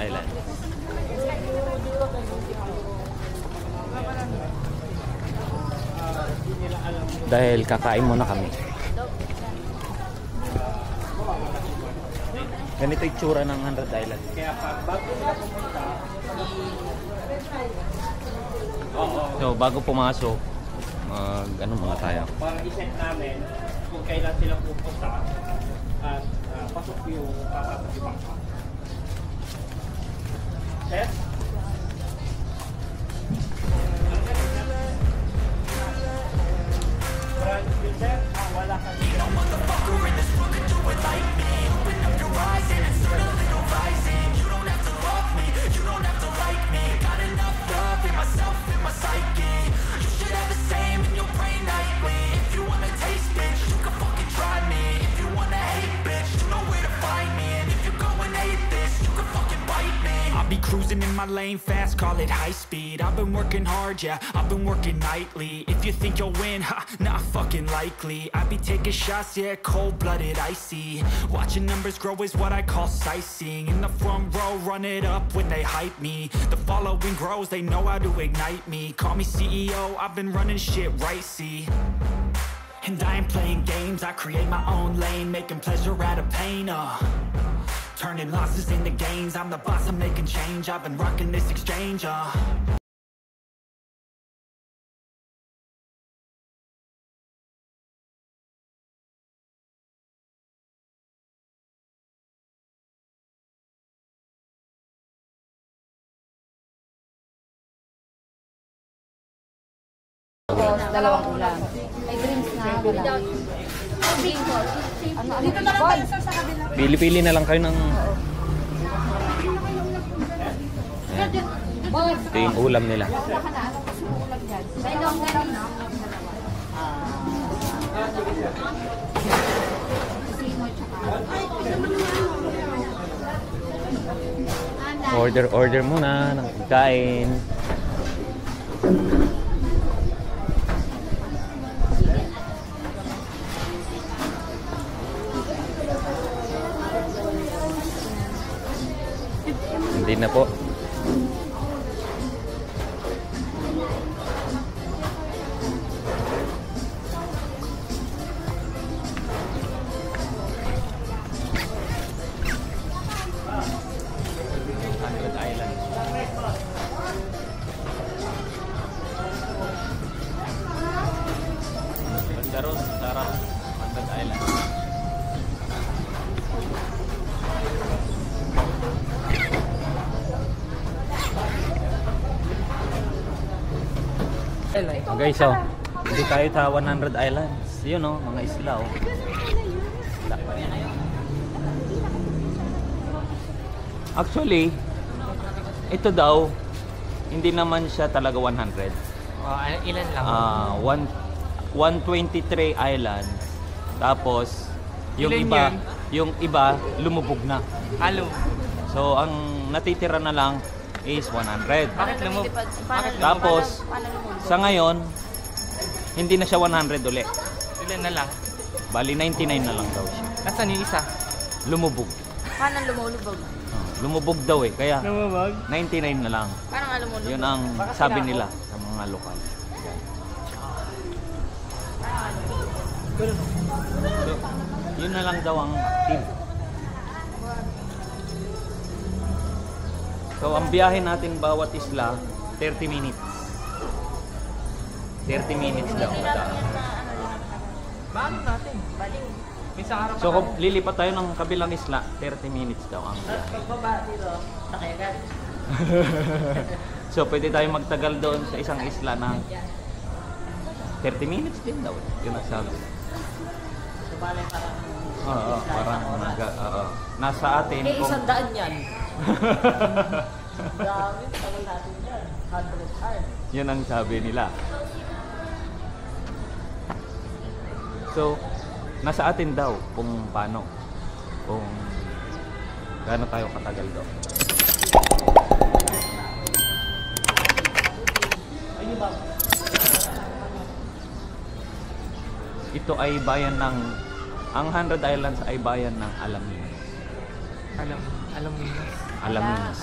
Island. Dahil kakain muna kami. Ganito yung tsura ng 100 Island. Kaya bago sila pumunta, So, bago pumasok, ano mga tayo? para i-set namin kung kailan sila pupunta at pasok yung papatibang pa. Set? Wala ka dito. Cruising in my lane fast, call it high speed. I've been working hard, yeah, I've been working nightly. If you think you'll win, ha, not fucking likely. I be taking shots, yeah, cold-blooded, icy. Watching numbers grow is what I call sightseeing. In the front row, run it up when they hype me. The following grows, they know how to ignite me. Call me CEO, I've been running shit right, see. And I ain't playing games, I create my own lane, making pleasure out of pain, turning losses into gains. I'm the boss, I'm making change. I've been rocking this exchange, Dalawang ulam. May drinks na wala. Dito na lang tayo sa kabila. Pili-pili na lang kayo ng... Ito yung ulam nila. Order muna ng pagkain. Hindi na po. Ganda ron, sarap. 100 Island. Guys, so hindi tayo sa 100 Islands. Yun o, mga isla o. Actually, ito daw, hindi naman siya talaga 100. Ilan lang? 123 islands. Tapos, yung iba lumubog na. Halo. So, ang natitira na lang is 100. Bakit lumubog? Tapos, sa ngayon, hindi na siya 100 ulit. Ilan na lang? Bali, 99 na lang daw siya. Nasaan yung isa? Lumubog. Paano lumulubog? Lumubog daw eh. Kaya, Lumubog? 99 na lang. Paano nga lumulubog? Yun ang sabi nila sa mga lokal. So, yun na lang daw ang tip. So, ang biyahe natin bawat isla, 30 minutes. 30 minutes daw. Baano natin? Minsan araw So, kung lilipat tayo ng kabilang isla, 30 minutes daw ang biyahe. pagbaba dito, nakayagan. So, pwede tayo magtagal doon sa isang isla ng 30 minutes din daw. Yun ang sabi. So, bale parang... Oo, parang nasa atin. Eh, 100 yan. Dami, tagal natin yan. 100 hours. Yun ang sabi nila. So, nasa atin daw kung paano. Kung gaano tayo katagal daw. Ito ay bayan ng... Ang 100 Islands ay bayan ng Alaminos. Alam mo yun. Alaminos.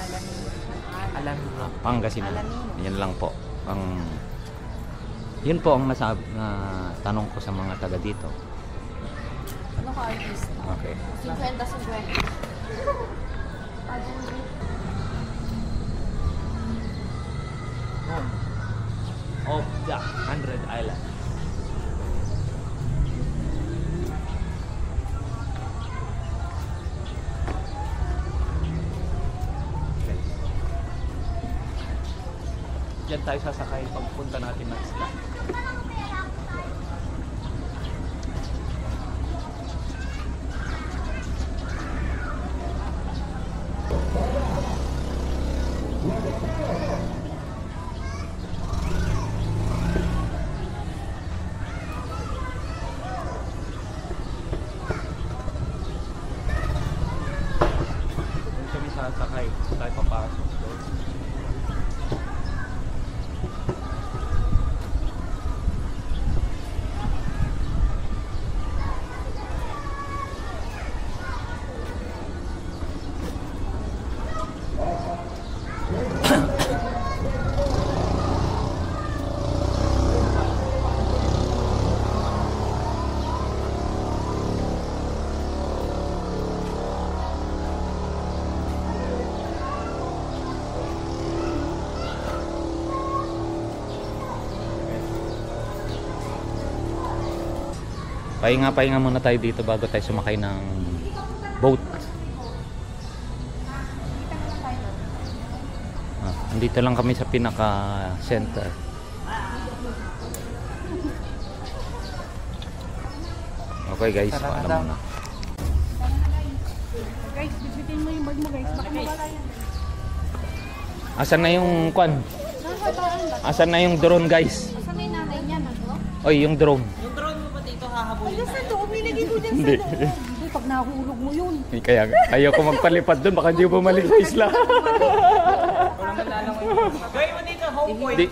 Alaminos. Pangasinan. Alaminos. Yan lang po. Yun po ang tanong ko sa mga taga dito. Ano ka artist? Okay. 50-50. Home of the 100 Islands. Diyan tayo sasakay pagpunta natin ng isla. Doon kami sasakay. Tayo papasok doon. Pahinga muna tayo dito bago tayo sumakay ng boat. Andito lang kami sa pinaka-center. Okay guys, paalam muna. Guys, bibitin mo yung bag mo guys. Baka mawala yan. Asan na yung kwan? Asan na yung drone guys? Asan na yung nanay niya? Oy, yung drone. Yung drone mo ba dito hahabulin? Sa loob, nilagay ko dyan sa Hindi. loob. Hindi, pag nahulog mo yun. Kaya ayaw ko magpalipad doon, baka hindi bumalik sa isla. Gawin mo dito, home point. Di.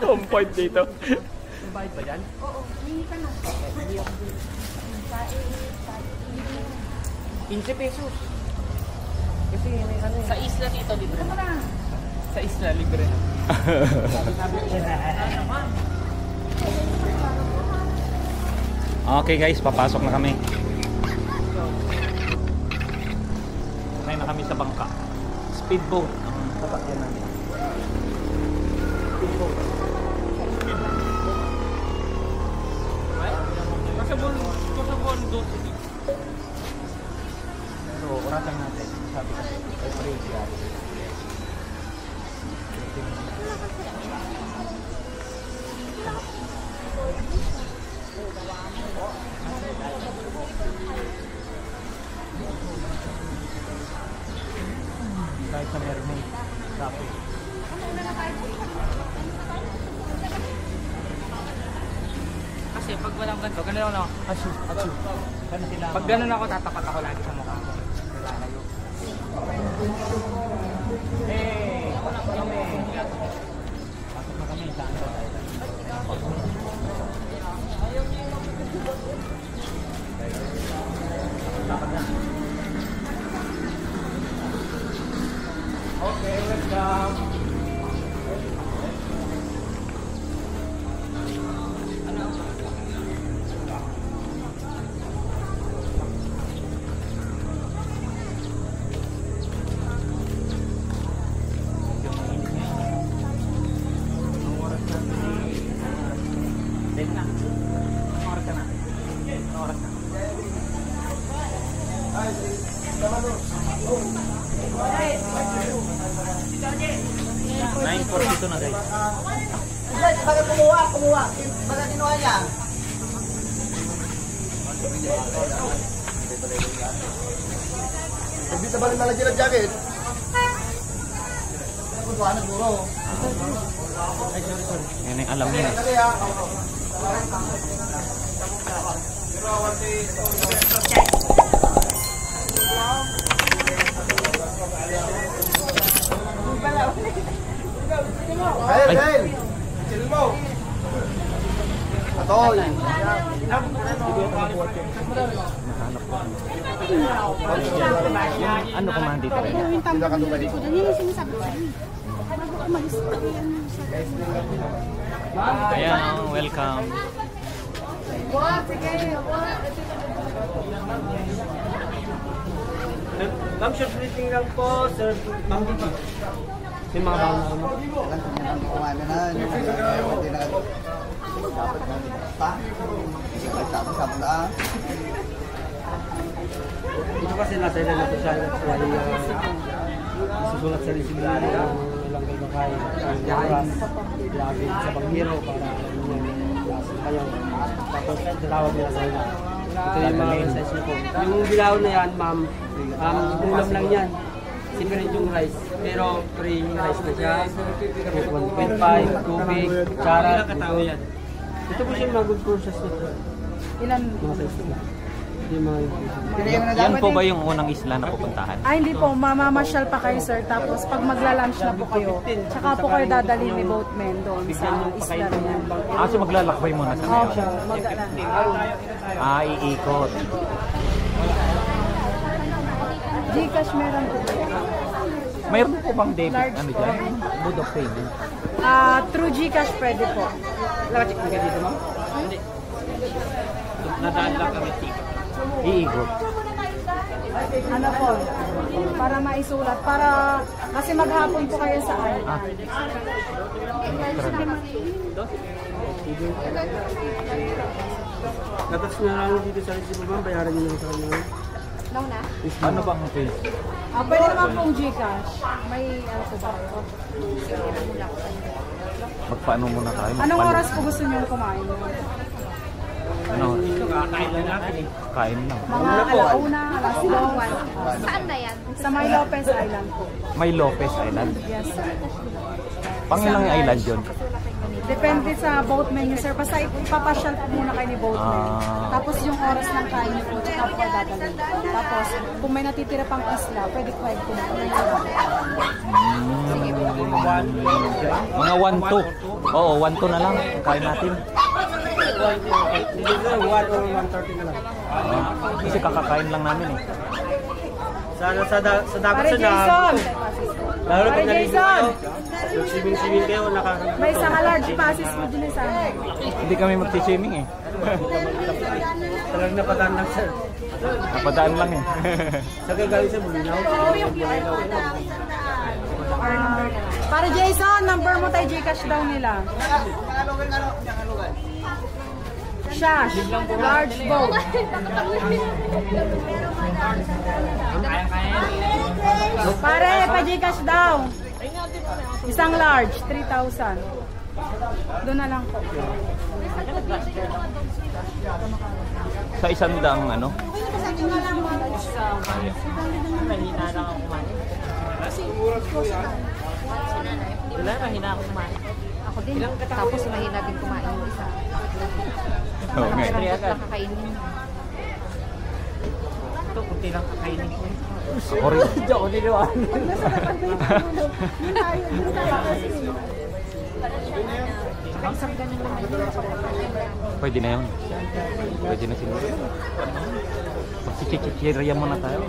Home point dito. Bayad ba dyan? Oo, hindi ka na. 15 pesos. Kasi may ano eh. Sa isla dito, libre. Ano na? Sa isla, libre. Okay guys, papasok na kami. Sakay na kami sa bangka. Speedboat ang sasakyan namin. Speedboat. Pasabon doon. So, orasan natin. Sabi kasi, ay break yan. Kahit sa mermaid, sabi. Kasi pag walang ganito, ganun ako. Pag ganun ako, tatapat ako lagi sa mukha ko. Lalayo. Hey! Ako na kami. Pasok na kami sa ano. Okay, welcome. Ito na guys. Bakit kumuha? Bakit kinuha niya? Hindi sa balik na ng jacket. Kuha na guro. Yan ang alam niya. Kasi ha. Kyle! Chill mo! Atoy! Nahanap ko. Ano kumahan dito? Yung tambak ng likod. Yan yung sinasabi ko sa'yo. Bago umalis ka, yan yung sabi. Ayan, welcome. Ma'am, short briefing lang po, sir. Ma'am, dito. May mga baon na ano. Kumain na. Hindi na. Pa? Tapos na. Ito kasi nasa ilan na po siya. Susulat sa resibo na langgal na kayo. Oras, lagi sa panghiro para alam niyo kayo. Tapos dalawag nila sa ila. Ito yung mga size niyo po. Yung bilaw na yan, ma'am, ulam lang yan. Separate yung rice. Pero free yung rice na siya. 1.5, tubig, kutsara. Ilang katao yan? Ito po siya mga good process nito. Ilan? Mga size na. Yung mga Yan po ba yung unang isla na pupuntahan? Ay, hindi po. Mamamasyal pa kayo, sir. Tapos, pag magla-lunch na po kayo, tsaka po kayo dadalhin ni boatman doon sa isla na yan. So maglalakbay muna sa ngayon? Iikot. Gcash meron po. Mayroon po bang debit? Ano dyan? Mode of payment? Through Gcash pwede po. Check na dito, ma'am? Hindi. Nadaan lang kami ticket. Iikot. Ano po? Para maisulat. Kasi maghapon po kayo sa island. Tapos na lang dito sa resibo, ma'am. Bayaran niyo lang sa kanya. Long na? Ano bang pay? Pwede naman pong Gcash. May ano po ba? Magpaano muna tayo? Anong oras po gusto niyo kumain? Ano? Kakain lang natin eh. Kain lang. Mga alauna, alas 2. Saan na yan? Sa May Lopez Island po. May Lopez Island. Yes, sir. Pangilang island yun? Depende sa boatman niyo, sir. Basta ipapasyal po muna kayo ni boatman. Tapos yung oras ng kain niyo po, tsaka po dadalhin. Tapos, kung may natitira pang isla, pwede po kayo kumain. Mga 1-2. Oo, 1-2 na lang. Kain natin. Dito 1 or 1:30 na lang. Kasi kakakain lang namin eh. Sa dagat Pare sa Jason! Lalo Pare Jason! Swimming kayo, May isang large passes po din sa amin. Hindi kami magsi-swimming eh. talagang napadaan lang, sir. Napadaan lang eh. Sa gagawin sa Bulinaw. Pare Jason, number mo tayo Gcash daw nila. Shash, large boat. Pare, pa-Gcash daw. Isang large, 3,000. Doon na lang po. Sa isang daang ano? Mahina lang ako kumain. Wala, mahina ako kumain. Ako din. Tapos mahina din kumain yung isa. Oo nga. Nakakainin. Ito, kunti lang kakainin ko. Ako rin. Hindi ako niliwan. Pwede na yun. Pwede na siguro. Magsichichirya muna tayo.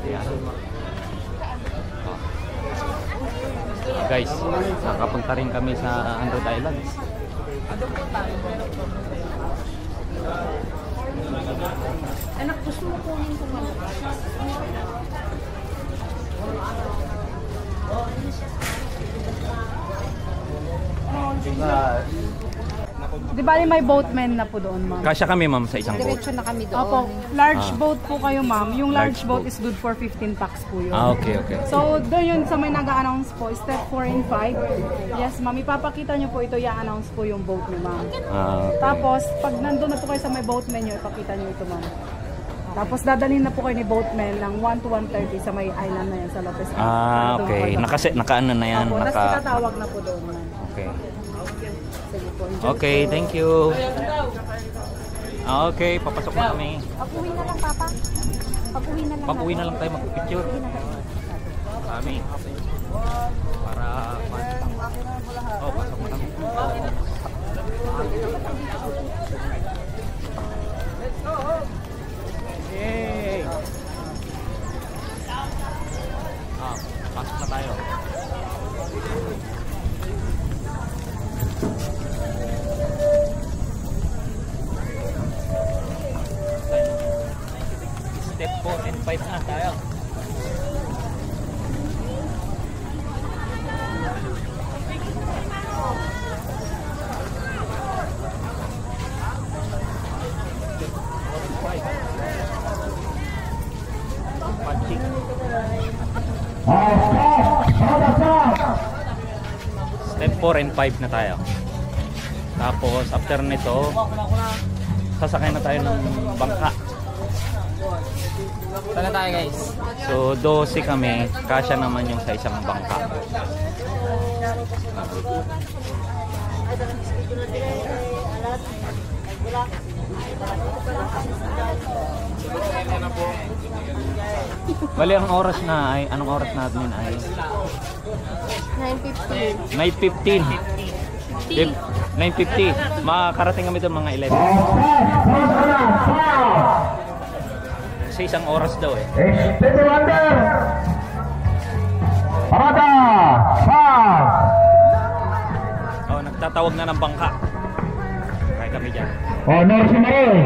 Ayan. Guys, nakapunta rin kami sa Android Islands. Anak, gusto mo kunin kung ano? Di bali may boatman na po doon, ma'am. Kasya kami ma'am sa isang boat. Diretso na kami doon. Opo, large boat po kayo, ma'am. Yung Large large boat boat. is good for 15 packs po yun. Okay, okay. So, doon yun sa may nag-a-announce po, step 4 and 5. Yes, ma'am, ipapakita nyo po ito, i-announce po yung boat nyo, ma'am. Okay. Tapos, pag nandun na po kayo sa may boatman nyo, ipakita nyo ito, ma'am. Tapos, dadalhin na po kayo ni boatman ng 1 to 1:30 sa may island na yan, sa Lopez Island. Nandun Okay. po kayo. Naka-ano na yan. Opo, tapos itatawag na po doon, ma'am. Okay. Sige po, enjoy Okay, po. thank you. Okay, papasok na kami. Papuwi na lang, Papa. Papuwi na lang. Papuwi na lang tayo magpipicture. Kami. Para pasok na kami. 4-5 na tayo. Step 4 and 5 na tayo. Tapos after nito, sasakay na tayo ng bangka. Saan na tayo guys? So 12 kami, kasya naman yung sa isang bangka. Bali ang oras na ay, anong oras natin ay? 9:15. 9:50. Makakarating kami doon mga 11. Kasi isang oras daw eh. Stevie Wonder. Parada. Oh, nagtatawag na ng bangka. Kaya kami dyan. Oh, Norsi Marie.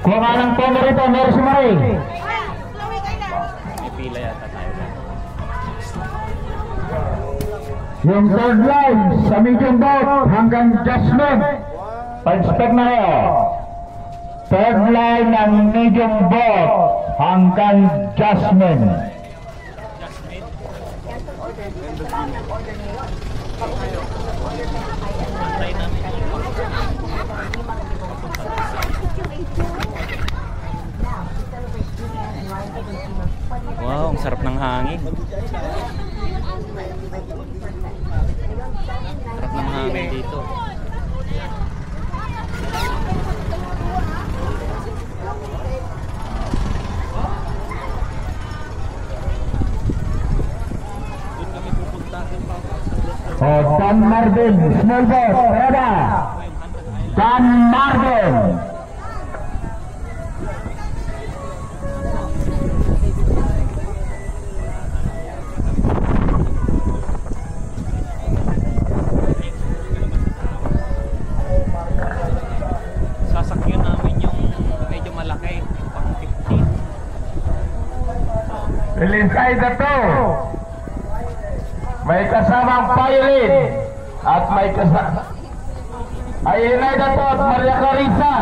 Kung anong tono rito, Norsi Marie. May pila yata tayo dyan. Yung third line sa medium boat hanggang Jasmine. Pa-inspect na kayo. Third line ng medium boat hanggang Jasmine. Wow, ang sarap ng hangin. Sarap ng hangin dito. Oh, Dan Marvin, small boat, Reda. Dan Marvin. Sasakyan namin yung medyo malaki, pang 15. Inside the two. May kasamang pilot at may kasama ay Inaida to at Maria Clarissa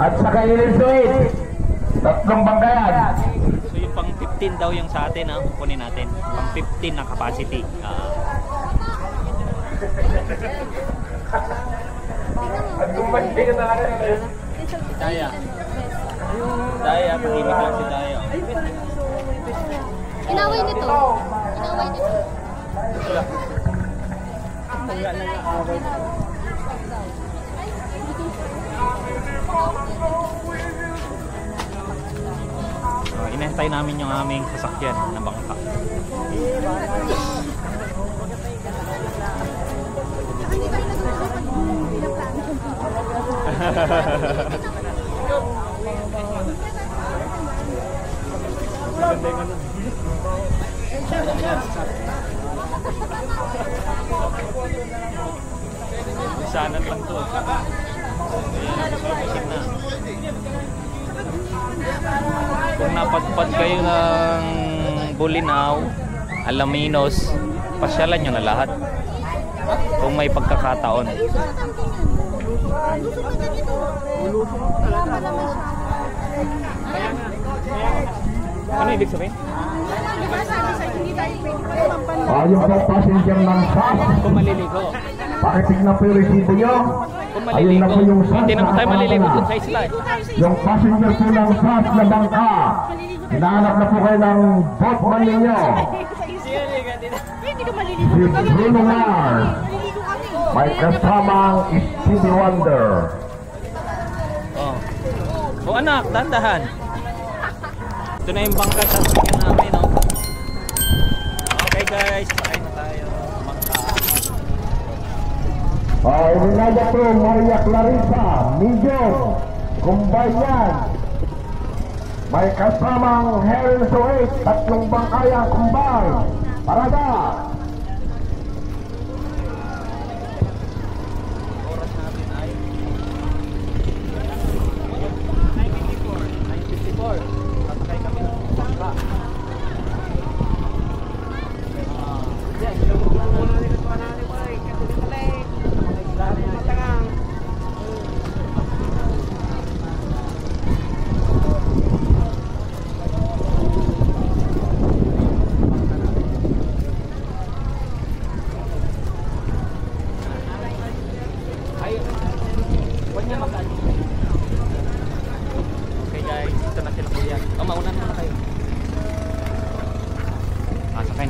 at saka Ilisuit. Tatlong bangkayan. So yung pang 15 daw yung sa atin, kukunin natin. Pang 15 na capacity. At kumbahin ka talaga. Daya. Daya, tahimik lang si Daya. Inaway nito. Inaway nito. So, inantay namin yung aming sasakyan na bangka. Hindi kayo nag-uusap pag bilang Sanan lang to. Ayan, na. Kung napadpad kayo ng Bulinaw, Alaminos, pasyalan nyo na lahat. Kung may pagkakataon. Ano ibig sabihin? Ayun po passenger ng SAS. Kung maliligo. Pakitignan po yung resibo nyo. Kung Ayun na maliligo. po yung SAS. Hindi naman tayo maliligo dun sa isla. Yung passenger po ng SAS na bangka. Hinahanap na po kayo ng boatman ninyo. Hindi ka maliligo. Si Bruno Mars. May kasamang Stevie Wonder. Oh. Oh anak, dandahan. Ito na yung bangka sa sasakyan namin, no? Okay guys, sakay na tayo. Bangka. Inada po Maria Clarissa, medium, kumbayan. May kasamang Helen Suet, tatlong bangkayang kumbay. Parada! Oras natin ay 9:54.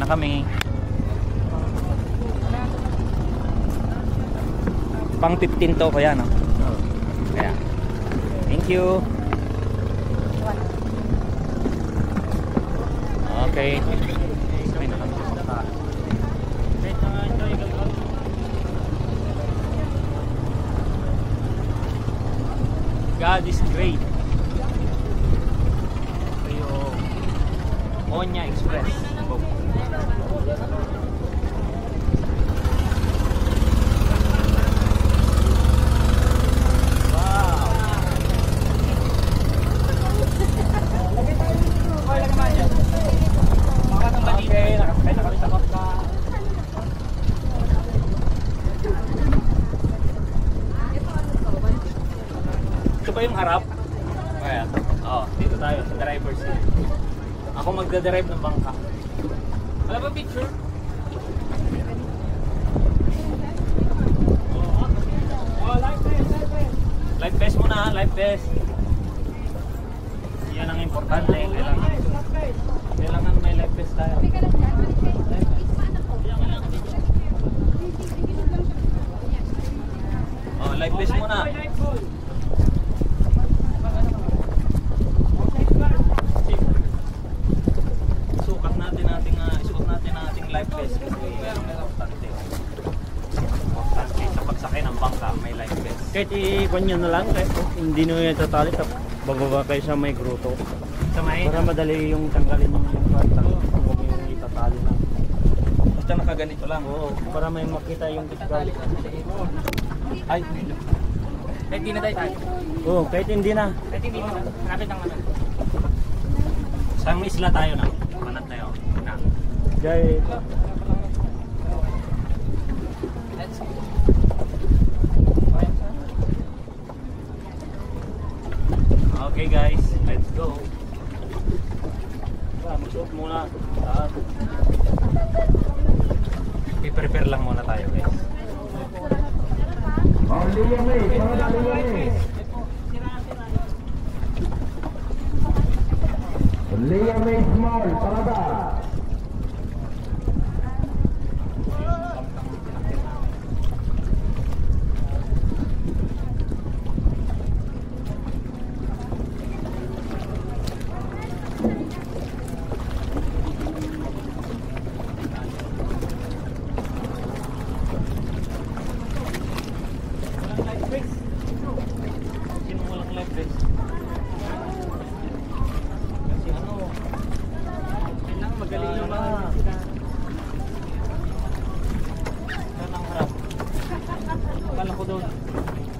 na kami. Pang 15 to kaya, no? Kaya. Thank you. Okay. God is great. Ito yung Onya Express. Okay, nakasakay na kami sa bangka. Ito ba yung harap? Kaya, dito tayo sa driver's seat. Ako magdadrive ng bangka. Wala ba picture? Life vest muna, life vest. Yan ang importante. Kailangan may life vest tayo. Life vest muna. Isuot natin ang ating life vest kasi importante. Importante sa pagsakay ng bangka may life vest. Kahit i-kwan nyo na lang, kahit hindi nyo yung tatali, bababa kayo sa may gruto. Sa may? Para madali yung tanggalin yung kwantang kung yung itatali na. Basta nakaganito lang. Oo, para may makita yung itatali. Ay, kahit hindi na tayo. Oo, kahit hindi na. Kahit hindi na. Kapit ang manat. Saan isla tayo na? Manat tayo. Na. Jai. Okay guys, let's go. Mag-shoot muna. I-prepare lang muna tayo guys. Liam Small, parada.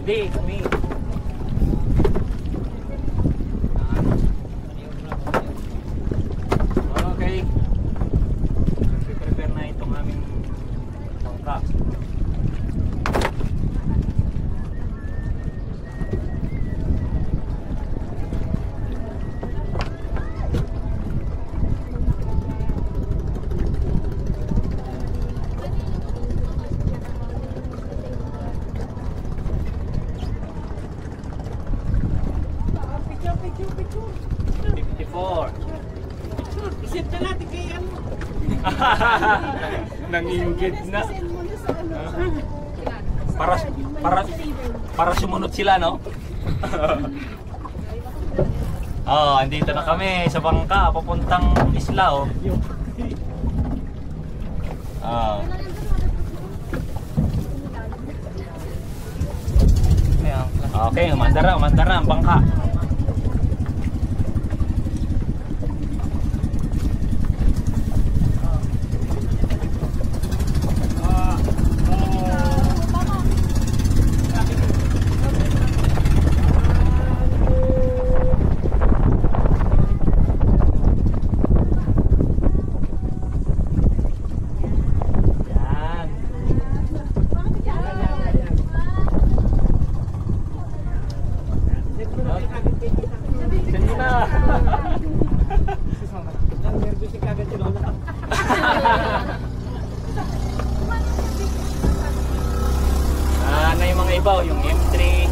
Hindi, kami. Okay. Prepare na itong aming bangka. Isip na natin kay ano. Nanginggit na. Para sumunod sila, no? Andito na kami sa bangka, papuntang isla, oh. Okay, umandar na ang bangka. Na yung mga iba, yung M3.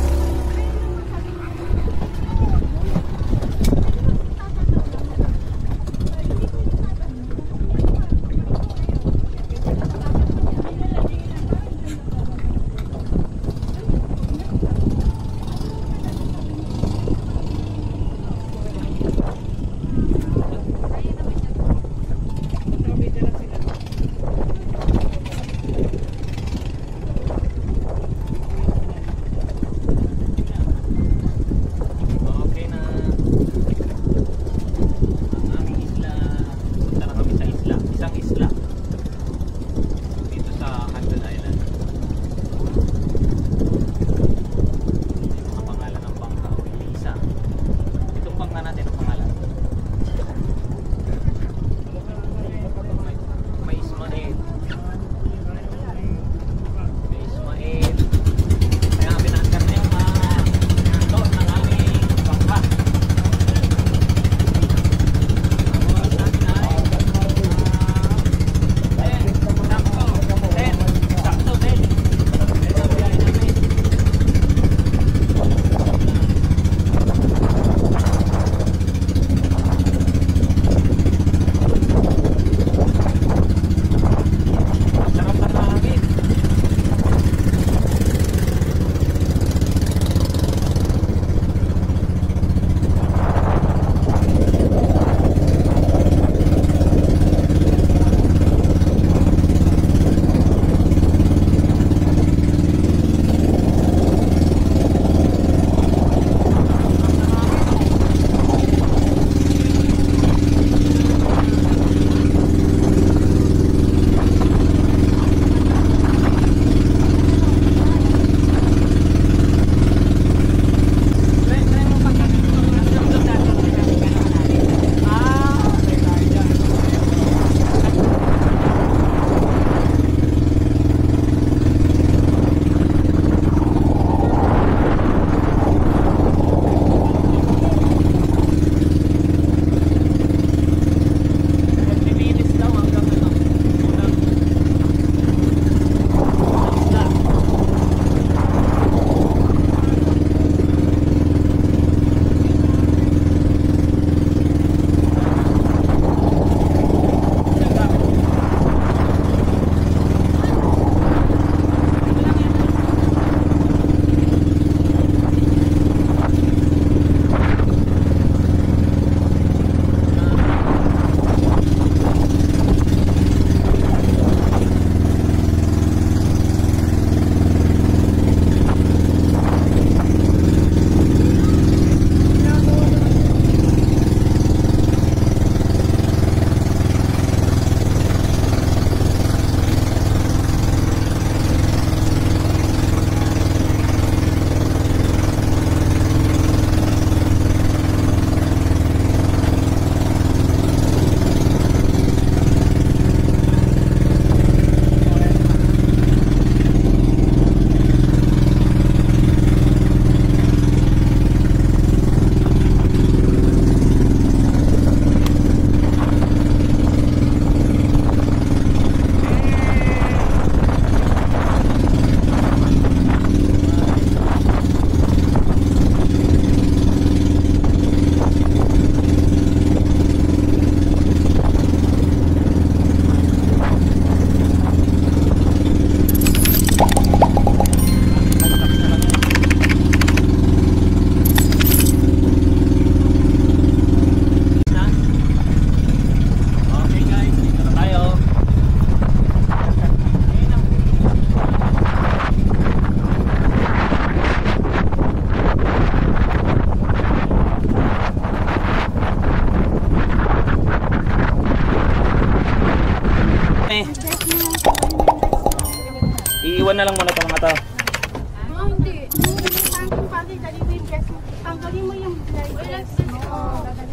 Tanggalin mo yung live vest mo.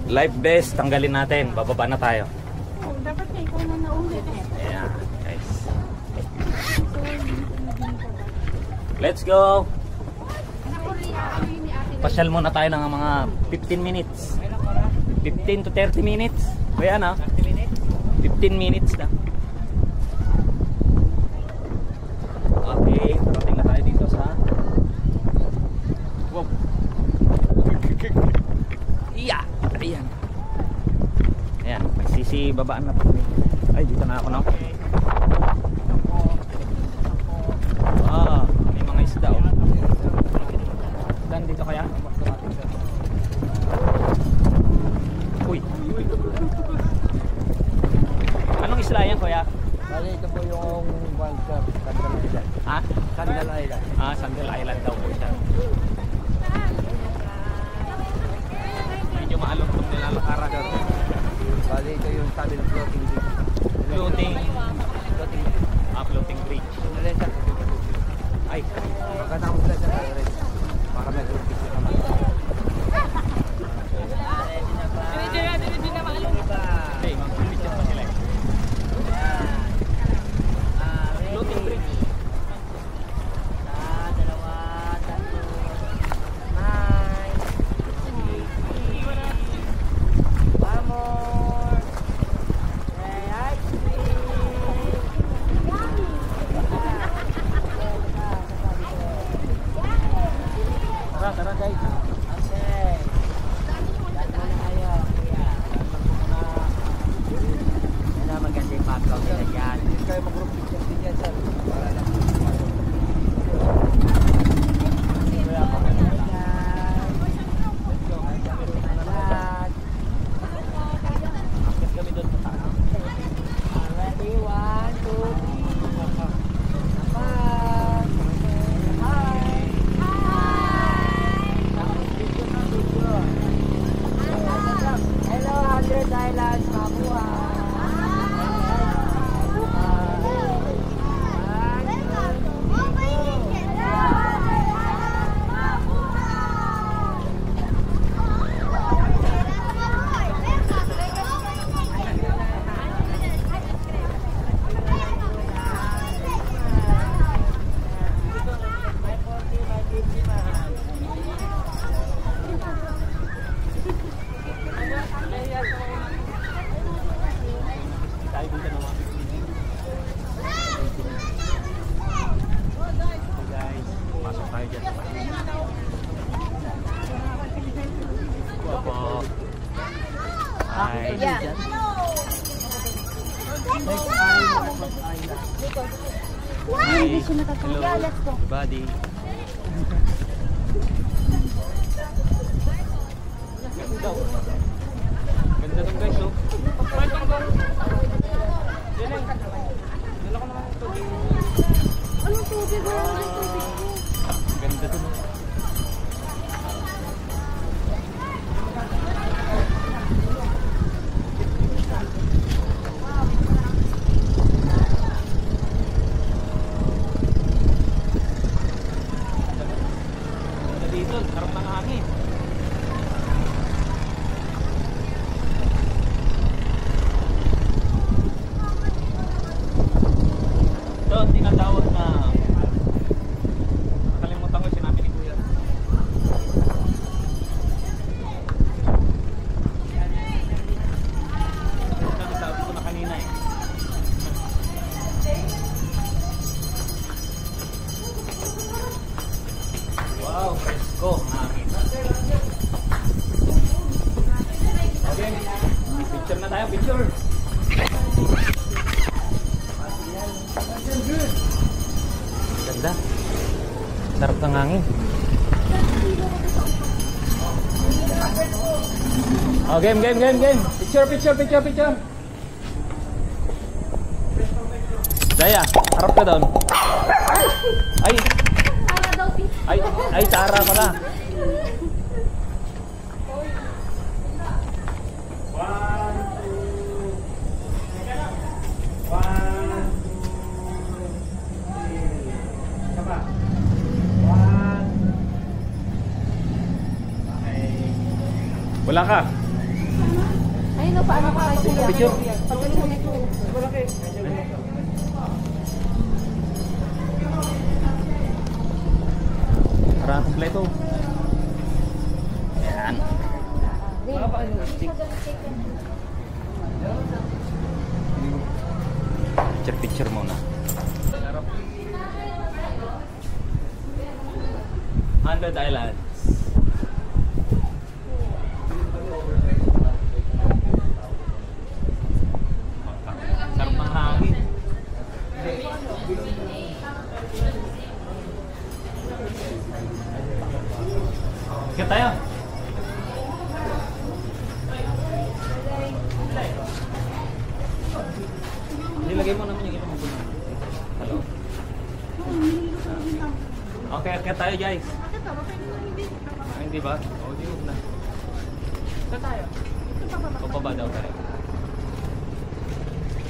Life vest, tanggalin natin. Bababa na tayo. Dapat na ikaw na naulit. Ayan, guys. Let's go! Pasyal muna tayo ng mga 15 minutes. 15 to 30 minutes. Kaya na? 15 minutes na. Okay, parating na tayo dito sa... Wow! Iya! Ayan. Ayan, nagsisibabaan na po. Ay, dito na ako, no? Ah, may mga isda, oh. Dan dito kaya? Uy! Anong isla yan, kuya? Bali, ito po yung Sandal Island. Ha? Sandal Island. Ah, Sandal Island daw po siya. Medyo maalok-alok nilalakaran. Bali, ito yung sabi ng floating bridge. Floating. Floating bridge. Ah, floating bridge. Ano rin siya? Ay, Pagkatapos lang siya tayo rin. Baka may group na naman. hey, mag-picture pa sila eh. Floating bridge. Tara, tara guys. Maganda yung background nila dyan. Kayo mag-group picture din yan, sir. Para lang. Akit kami doon sa taas. Ready, 1, 2, 3. Hello, 100 Islands, mabuhay. Tayo dito na mga 15. Guys, pasok tayo dyan sa pahina. Wapo. Hi. Hi. Hello. Buddy. Ganda. Ganda dong guys, oh. Anong tubig? Ganda dun. Dito, sarap ng hangin. Ito, tinatawag na nakalimutan ko yung sinabi ni Kuya. Sabi ko na kanina eh. Wow, fresco hangin. Okay, picture na tayo, picture. Ganda. Sarap ng hangin. Oh, game. Picture. Daya, harap ka doon. Ay, Tara pala. Wala ka. Ayun na, paano ka kayo kuya? Picture. Para kompleto. Yan. Picture muna. 100 Islands. Sarap ng hangin. Sige tayo. Nilagay mo naman yung ilang mo. Hello? Okay, okay tayo guys. Hindi ba? O, di mo na. Saan tayo? O, baba daw tayo.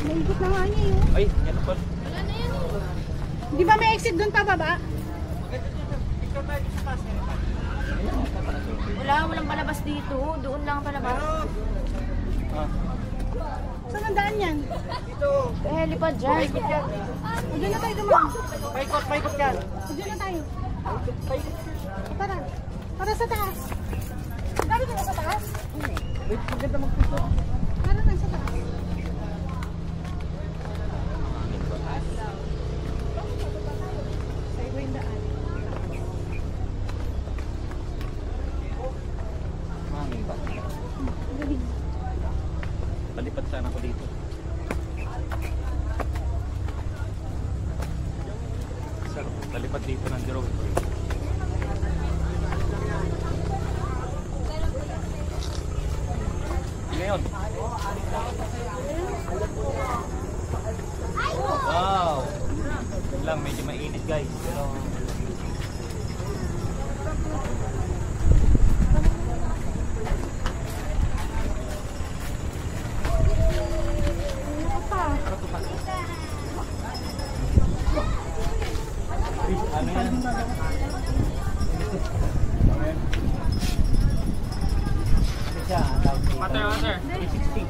Naikot na nga niya yun. Ay, yan na po. Di ba may exit doon pa baba? Walang palabas dito. Doon lang palabas. Ah. Saan ang daan yan? Eh, helipad dyan. Diyan na tayo dumaan. Paikot yan. Diyan na tayo. Para sa taas. Dami ka na sa taas? Wait, maganda mag-picture. Para na sa taas. Sa iba yung daan. Mangin ba? Galing. Palipad sana ako dito. Sarap. Palipad dito ng drone. Ngayon. Wow. Yun lang, medyo mainit guys. Pero ano yan? Water, water. 360.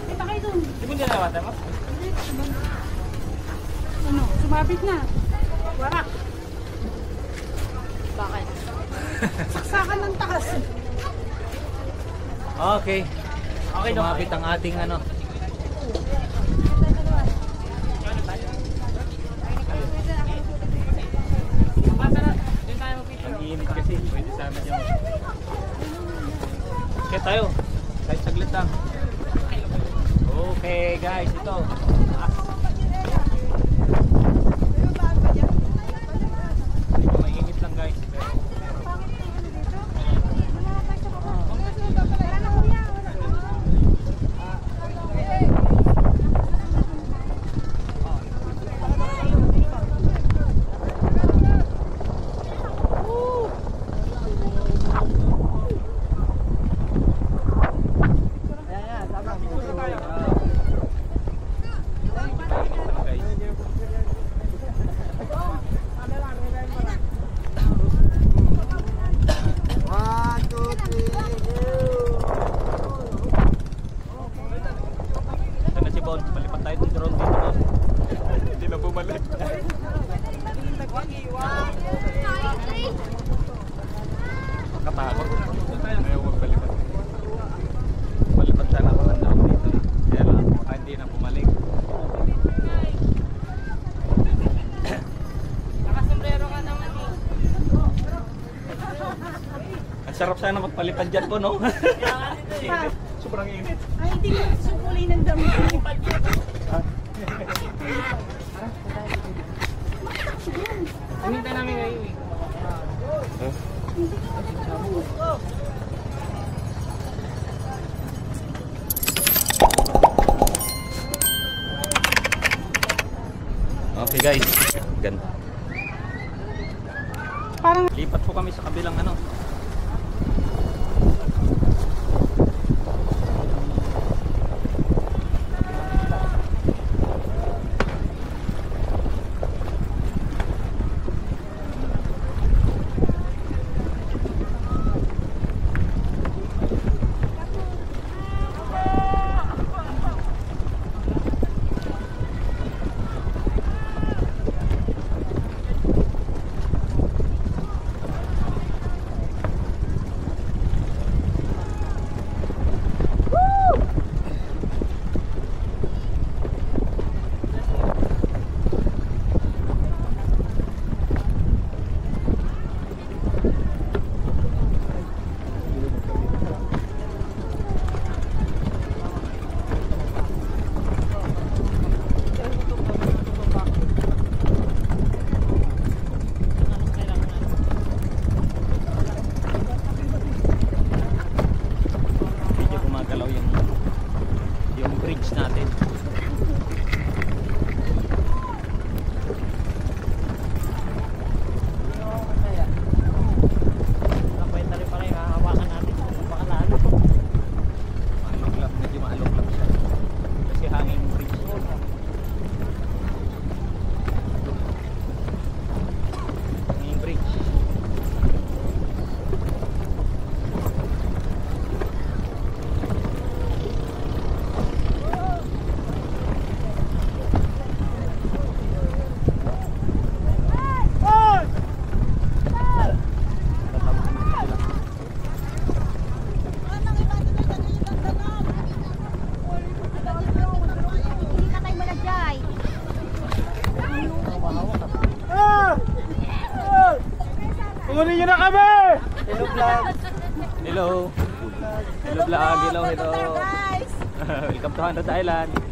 Kita kayo dun. Di mo nila water mo? Ano? Sumabit na. Warak. Bakit? Saksakan ng taas. Okay. Okay, sumabit ang ating ano. Ang init kasi, pwede sana dyan. Okay tayo. Kahit saglit lang. Okay guys, ito. Medyo mainit lang guys. Palipat tayo ng drone dito boss. Hindi na bumalik. Katakot. Ayaw magpalipat. Palipat sana ako ng drone dito. Kaya lang, hindi na bumalik. Nakasombrero ka naman eh. Ang sarap sana magpalipad dyan po, no? Sobrang init. Ay, hindi ko sukuli ng dami. Hinintay namin ngayon eh. Okay guys, ganda. Parang Lipat po kami sa kabilang ano. Hello. Hello vlog. Hello, hello. Welcome to Hanod Island.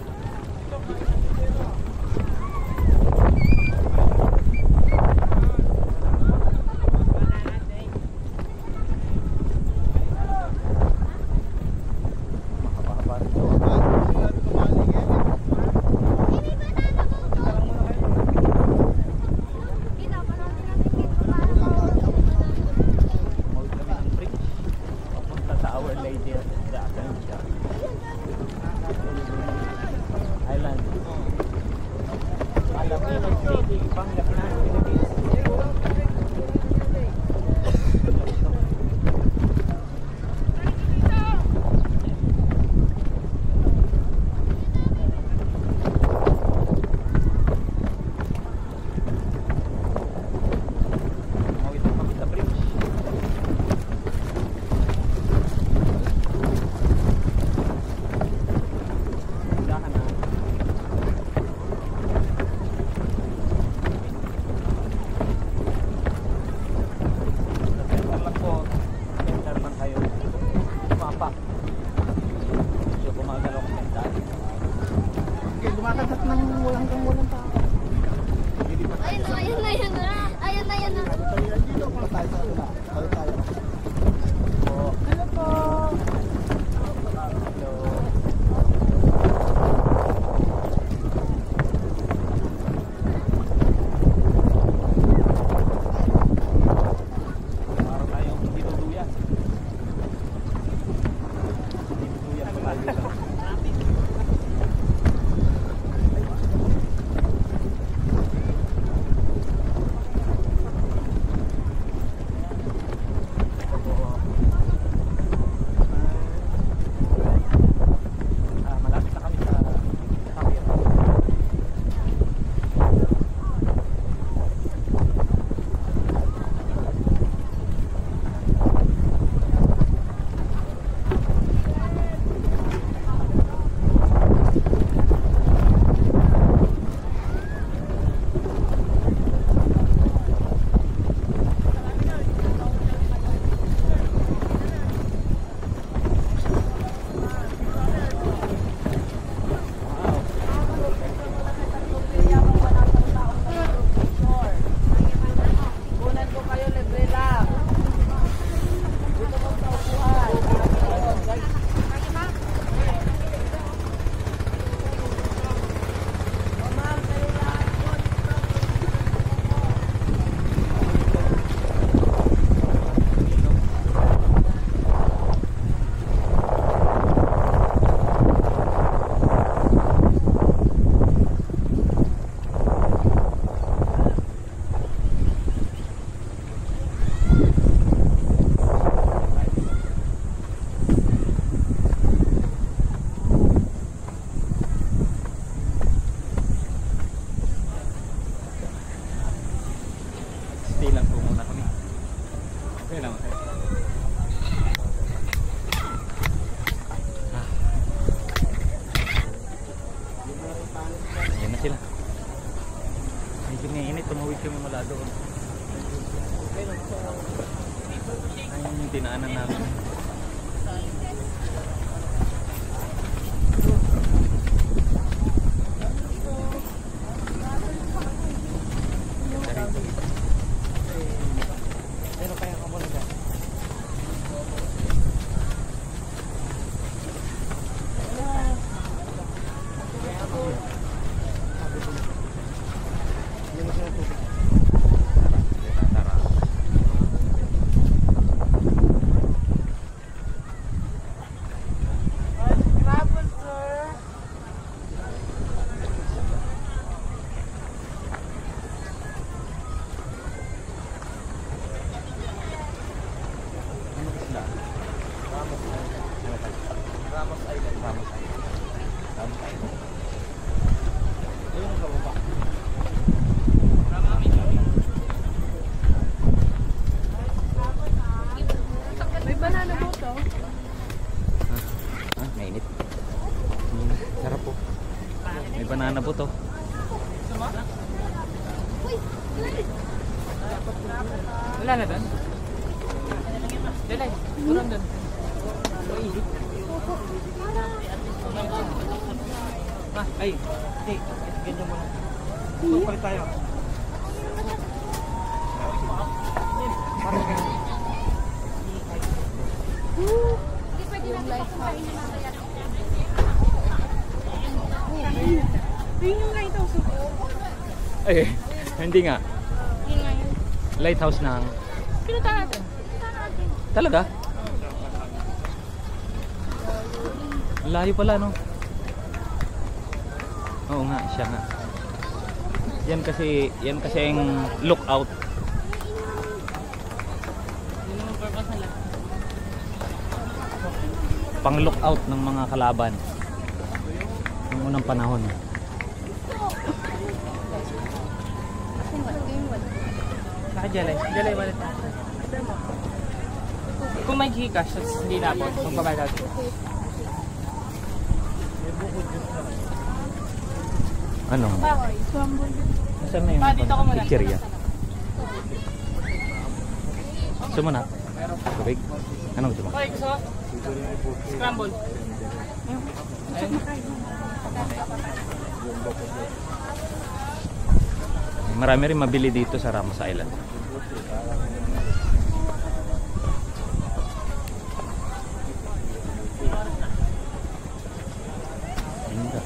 dinaanan namin. Pero kaya ka muna dyan. May banana boat oh. Ah, mainit. Sarap po. May banana po to. Wala na doon? Dali, turun dun. Ay, ganyan mo lang. Papalit tayo. Hindi pwede natin pakain na mamaya. Ayun yung lighthouse. Eh, hindi nga. Yun nga yun. Lighthouse ng... Pinunta natin. Talaga? Layo pala, no? Oo nga, siya nga. Yan kasi yung lookout. Pang lookout ng mga kalaban. Noong unang panahon. Naka-jelly. Jelly wallet na. Kung may Gcash, hindi na po. Magbabayad natin. Ano? Nasaan na yung Dito ko muna. pizzeria? Gusto mo na? Tubig? Ano gusto mo? Okay, gusto mo? Scramble. Marami rin mabili dito sa Ramos Island. Ganda.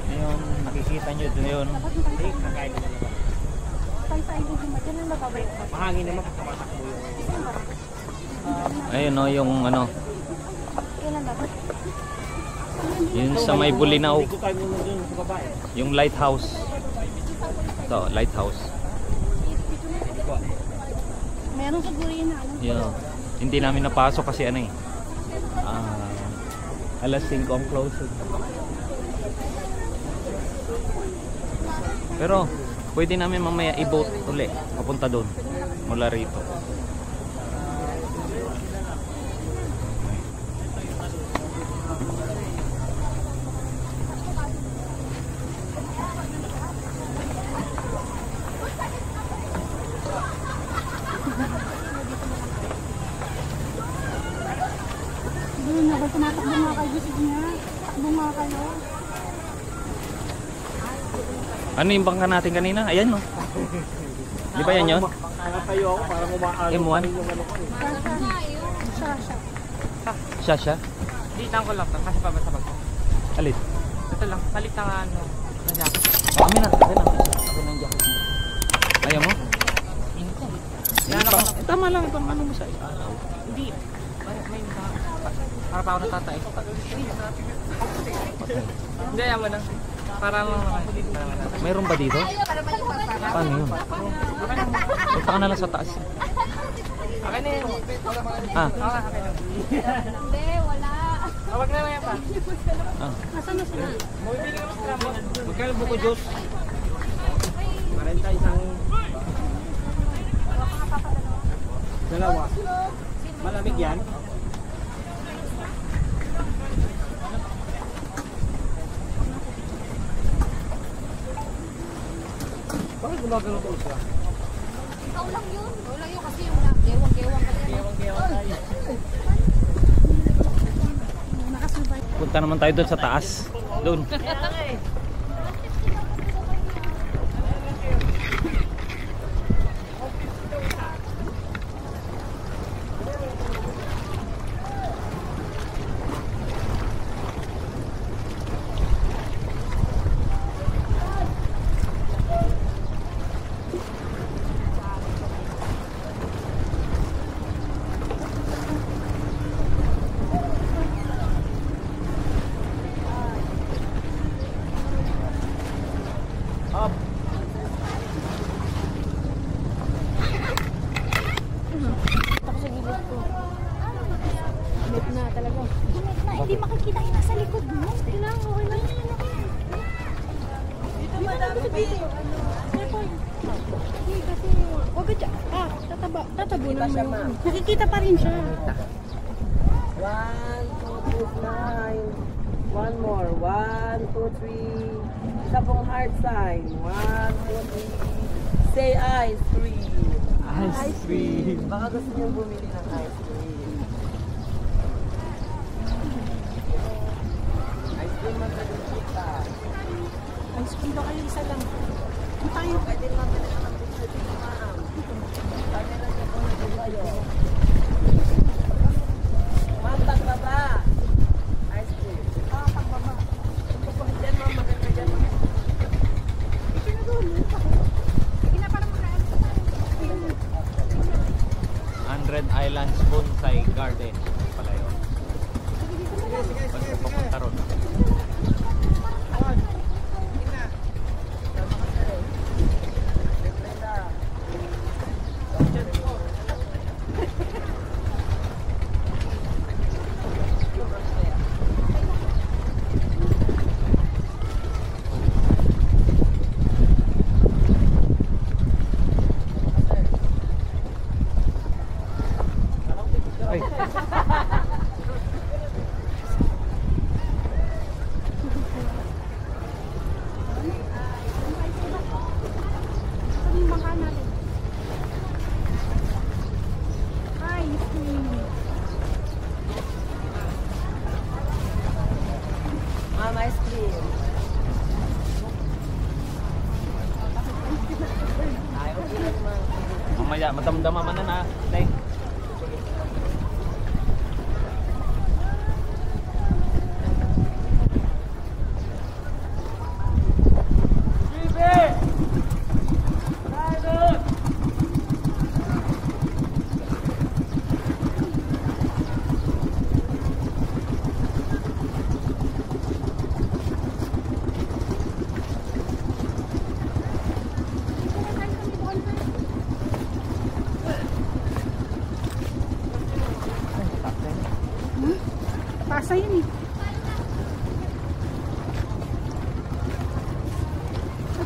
Ayun, nakikita nyo doon yun. Mahangin naman. Ayun no, yung ano. Yun sa may Bulinaw. Yung lighthouse. Ito, lighthouse. Meron siguro yun na ano. Yun. Hindi namin napasok kasi ano eh. Alas 5 ang close. Pero pwede namin mamaya i-boat uli papunta doon mula rito. Doon na, ba't tumatakbo nga kayo? Sige nga, takbo nga kayo. Ano yung bangka natin kanina? Ayan no. Di ba yan yun? Nakatayo ako parang umaano. M1? Siya? Ditan ko lang to kasi pabasa bag ko. Alit? Ito lang, palit na ano. Na jacket. Kami na. Ako na yung jacket mo. Ayaw mo? Tama lang itong ano mo sa araw. Hindi. May para pa ako natatay. Hindi, ayaw mo lang. Para lang naman. Mayroon ba dito? Paano yun? Punta ka na lang sa taas. Okay na yun. Ah. Okay na. Hindi, wala. Wag na lang yan pa. Nasaan na sila? Bumibili ka ng scramble. Magkano buko juice? 40 isang... Dalawa. Malamig yan? Bakit gumagano ko siya? Ikaw lang yun. Ikaw lang yun kasi yung gewang-gewang kasi. Gewang-gewang tayo. Nakasurvive. Punta naman tayo doon sa taas. Doon. Hindi makikita yung nasa likod mo. Kailangan okay lang yun. Dito madami video. Hindi kasi, wag ka dyan. Tatabunan mo yun. Nakikita pa rin siya. 1, 2, 3, 9. One more. 1, 2, 3. Isa pong heart sign. 1, 2, 3. Say I. 3. Ice cream. Baka gusto niyo bumili ng ice cream. Ice cream man sa kita. Ice cream ba kayo isa lang? Kung tayo. Pwede naman na ng picture dito, ma'am. Camera niyo po na kayo. Ma'am, pagbaba. Ice cream. Pagbaba. Diyan, ma'am. Maganda dyan, ma'am. Sige na, parang makain. 100 Islands Bonsai Garden pala yun. Basta papunta ron. Ay. Saan yung bangka natin? Ice cream. Ma'am, ice cream. Ay, okay lang, ma'am. Mamaya, matamdama man na Tay. Pasa yun eh.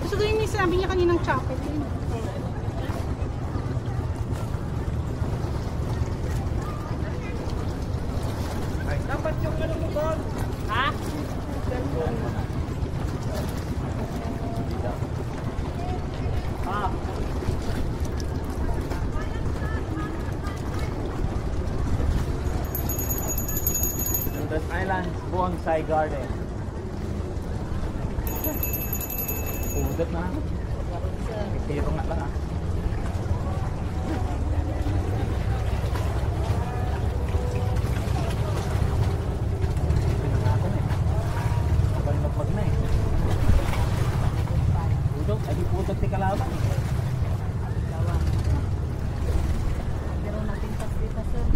Gusto ko yung sabi niya kaninang chocolate yun. Dapat yung ano mo doon? Ha? Islands Bonsai Garden. Udat na. Tiro nga lang ah. Magmag na eh. Udok, ay di pudok ti kalaban. Meron natin tas sir.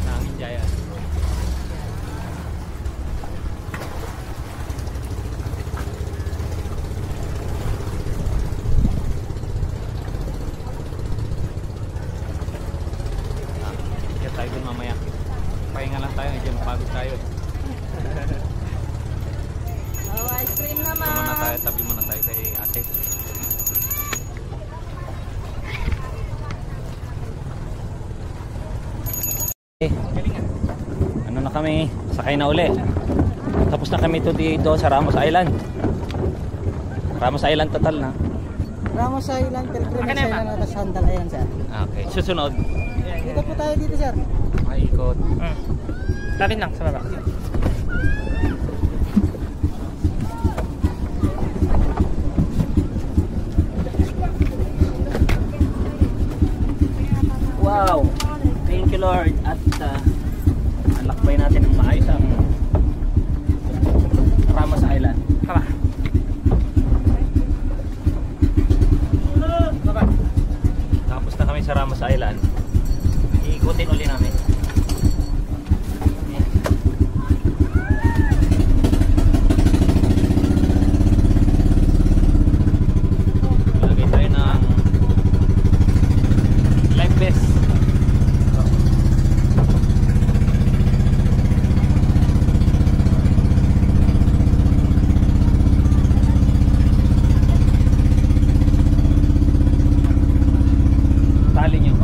Nangin Jaya. Kaya tayo dun mamaya. Pahinga lang tayo, medyo pagod tayo. Oh, ice cream naman. Muna tayo, tabi muna tayo kay ate. Ano na kami, sakay na uli. Tapos na kami dito sa Ramos Island. Ramos Island total na. Ramos Island, Pilgrimage Island at Sandal, ayan, sir. Okay, susunod. Dito po tayo dito, sir. Maikot. Lapit lang sa baba. Wow! Thank you Lord at alakbay natin ng maayos ang Ramos Island. Tara. Tapos na kami sa Ramos Island. Iikutin uli namin. Lagay tayo ng life vest. Tali nyo.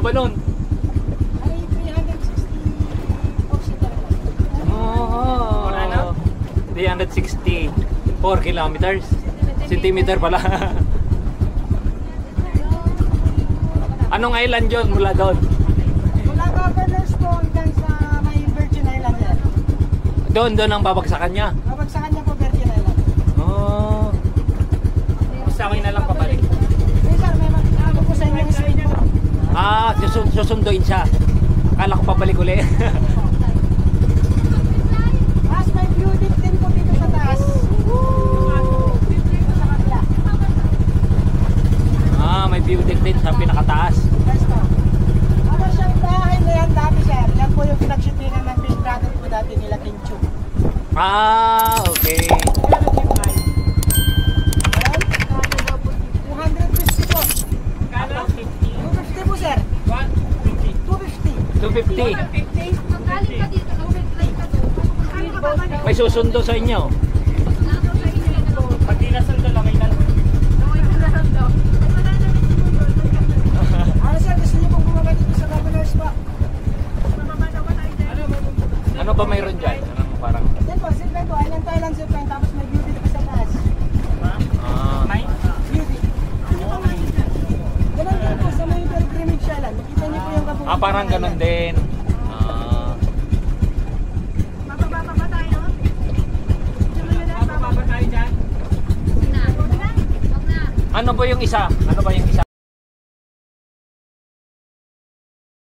ba nun? Ay, 360 oxygen. Oo. Ano? 364 kilometers. Centimeter pala. Anong island yun mula doon? Mula Governors po hanggang sa may Virgin Island yan. Doon ang babagsakan niya. Kapag sa kanya po Virgin Island. Oh. Sa akin na lang pabalik. Hey sir, may ako po sa inyo yung speed po. Ah, susunduin siya. Akala ko pabalik uli. Mas may view deck din po dito sa taas. Dito sa kabila. Ah, may view deck din sa pinakataas. Yes po. Ako siyang bahay na yan dati sir. Yan po yung pinag-shootingan ng Big Brother po dati nila King Chu. Ah, okay. Pero yung bahay. Ayan. 250 po. 250 po sir. 250. 250. Galing ka dito, galing ka doon. May susundo sa inyo. Pag di nasundo lang, may nalong. Ano sir, gusto niyo pong bumaba dito sa Governors po? Ano ba mayroon dyan? Anong parang... Yan po, zipline po. Island Thailand zipline. Tapos may beauty dito sa taas. Ah, May? Beauty. Ganun din po sa may pilgrimage island. Nakita niyo po yung kabukiran. ah parang ganun din. Ah, Bababa ba tayo? Mababa tayo dyan. Huwag na. ano ba yung isa? Ano ba yung isa?